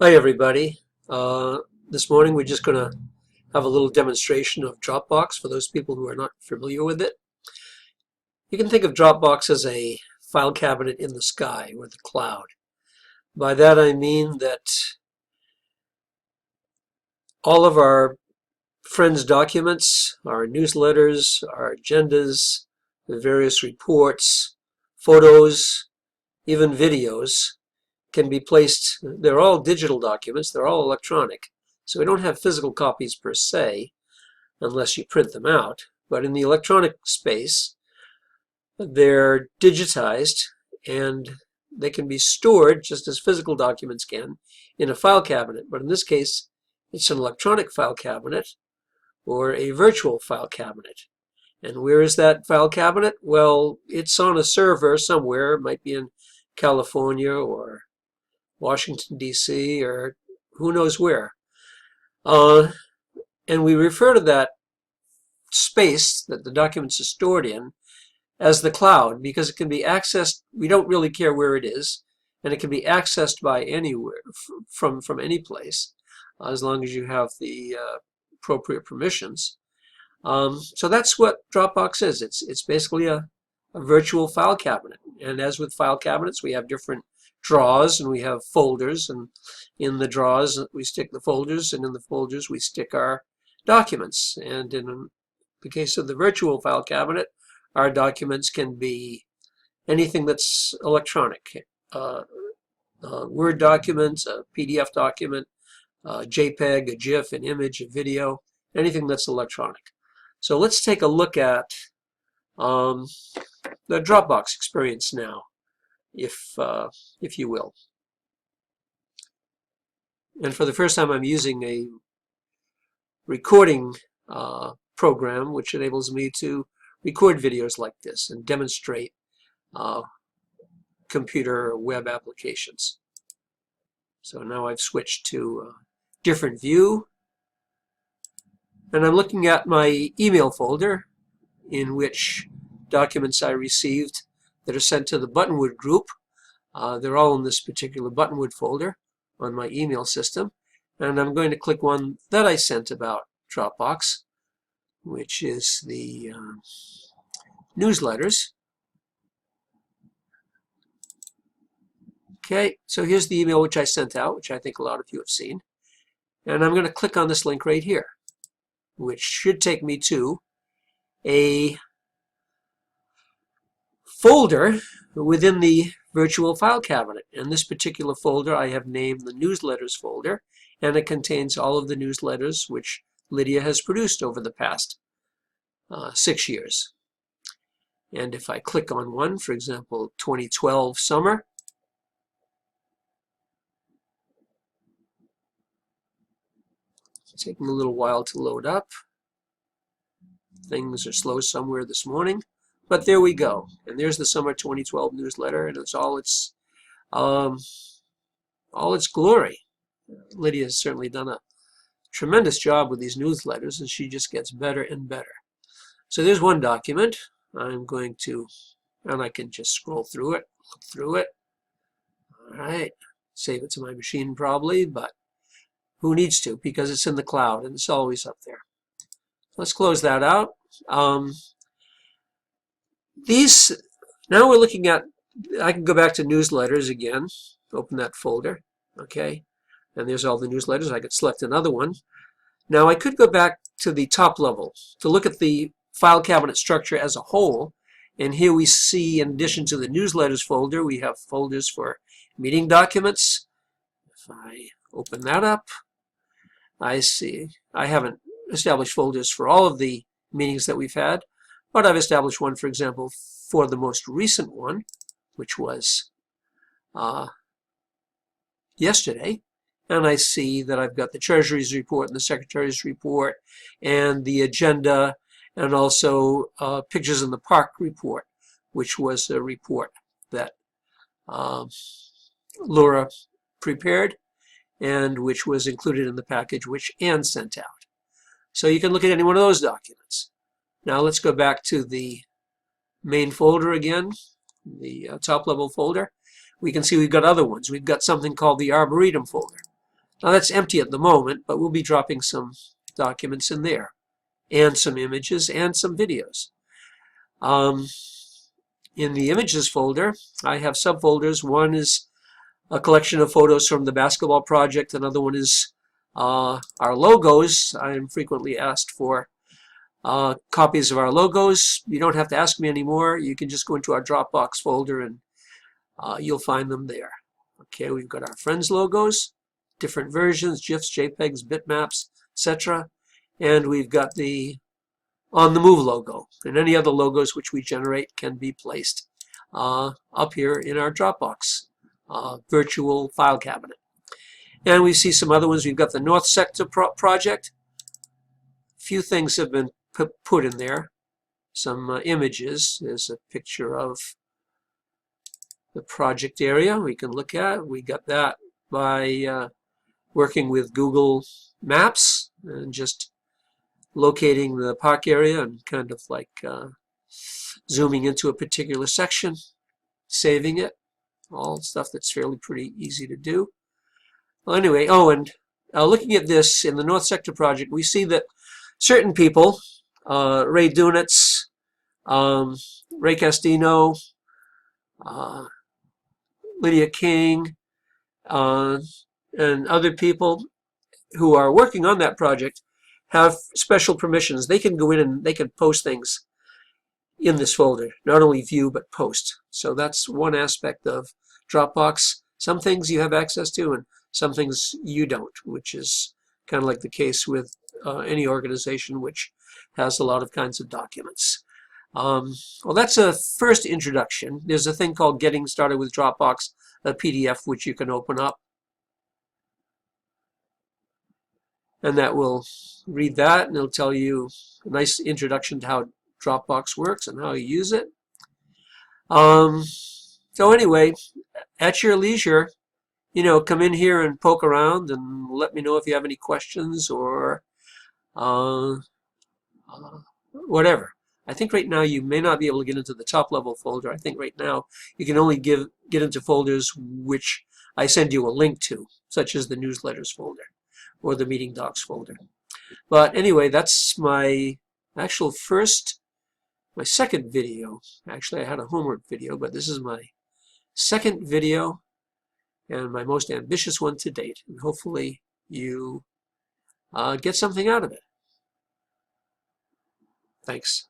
Hi everybody. This morning we're just going to have a little demonstration of Dropbox for those people who are not familiar with it. You can think of Dropbox as a file cabinet in the sky or the cloud. By that I mean that all of our friends' documents, our newsletters, our agendas, the various reports, photos, even videos can be placed. They're all digital documents, they're all electronic. So we don't have physical copies per se, unless you print them out. But in the electronic space, they're digitized and they can be stored just as physical documents can in a file cabinet. But in this case, it's an electronic file cabinet or a virtual file cabinet. And where is that file cabinet? Well, it's on a server somewhere. It might be in California or Washington, D.C., or who knows where. And we refer to that space that the documents are stored in as the cloud because it can be accessed. We don't really care where it is, and it can be accessed by anywhere, from any place, as long as you have the appropriate permissions. So that's what Dropbox is. It's basically a virtual file cabinet. And as with file cabinets, we have different drawers and we have folders, and in the drawers we stick the folders, and in the folders we stick our documents. And in the case of the virtual file cabinet, our documents can be anything that's electronic. Word documents, a PDF document, a JPEG, a GIF, an image, a video, anything that's electronic. So let's take a look at the Dropbox experience now, if you will. And for the first time, I'm using a recording program which enables me to record videos like this and demonstrate computer or web applications. So now I've switched to a different view, and I'm looking at my email folder in which documents I received that are sent to the Buttonwood group. They're all in this particular Buttonwood folder on my email system. And I'm going to click one that I sent about Dropbox, which is the newsletters. Okay, so here's the email which I sent out, which I think a lot of you have seen. And I'm going to click on this link right here, which should take me to a folder within the virtual file cabinet. In this particular folder, I have named the newsletters folder, and it contains all of the newsletters which Lydia has produced over the past 6 years. And if I click on one, for example, 2012 summer, it's taking a little while to load up. Things are slow somewhere this morning. But there we go, and there's the summer 2012 newsletter, and it's all its glory. Lydia has certainly done a tremendous job with these newsletters, and she just gets better and better. So there's one document. I'm going to, and I can just scroll through it, look through it. All right, save it to my machine probably, but who needs to, because it's in the cloud and it's always up there. Let's close that out. Now we're looking at, I can go back to newsletters again, open that folder, okay, and there's all the newsletters. I could select another one. Now I could go back to the top level to look at the file cabinet structure as a whole, and here we see, in addition to the newsletters folder, we have folders for meeting documents. If I open that up, I see I haven't established folders for all of the meetings that we've had, but I've established one, for example, for the most recent one, which was yesterday. And I see that I've got the Treasury's report and the Secretary's report and the agenda, and also Pictures in the Park report, which was a report that Laura prepared and which was included in the package which Ann sent out. So you can look at any one of those documents. Now let's go back to the main folder again, the top level folder. We can see we've got other ones. We've got something called the Arboretum folder. Now that's empty at the moment, but we'll be dropping some documents in there, and some images and some videos. In the images folder, I have subfolders. One is a collection of photos from the basketball project. Another one is our logos. I am frequently asked for copies of our logos. You don't have to ask me anymore. You can just go into our Dropbox folder and you'll find them there. Okay, we've got our friends logos, different versions, GIFs, JPEGs, bitmaps, etc. And we've got the On the Move logo, and any other logos which we generate can be placed up here in our Dropbox virtual file cabinet. And we see some other ones. We've got the North Sector project. A few things have been put in there. Some images. There's a picture of the project area we can look at. We got that by working with Google Maps and just locating the park area and kind of like zooming into a particular section, saving it, all stuff that's fairly pretty easy to do. Well, anyway, and looking at this in the North Sector project, we see that certain people, Ray Dunitz, Ray Castino, Lydia King, and other people who are working on that project have special permissions. They can go in and they can post things in this folder, not only view but post. So that's one aspect of Dropbox. Some things you have access to and some things you don't, which is kind of like the case with any organization which has a lot of kinds of documents. Well, that's a first introduction. There's a thing called Getting Started with Dropbox, a PDF which you can open up. And that will read that, and it'll tell you a nice introduction to how Dropbox works and how you use it. So anyway, at your leisure, come in here and poke around and let me know if you have any questions or whatever. I think right now you may not be able to get into the top level folder. I think right now you can only get into folders which I send you a link to, such as the newsletters folder or the meeting docs folder. But anyway, that's my second video. Actually, I had a homework video, but this is my second video and my most ambitious one to date. And hopefully you get something out of it. Thanks.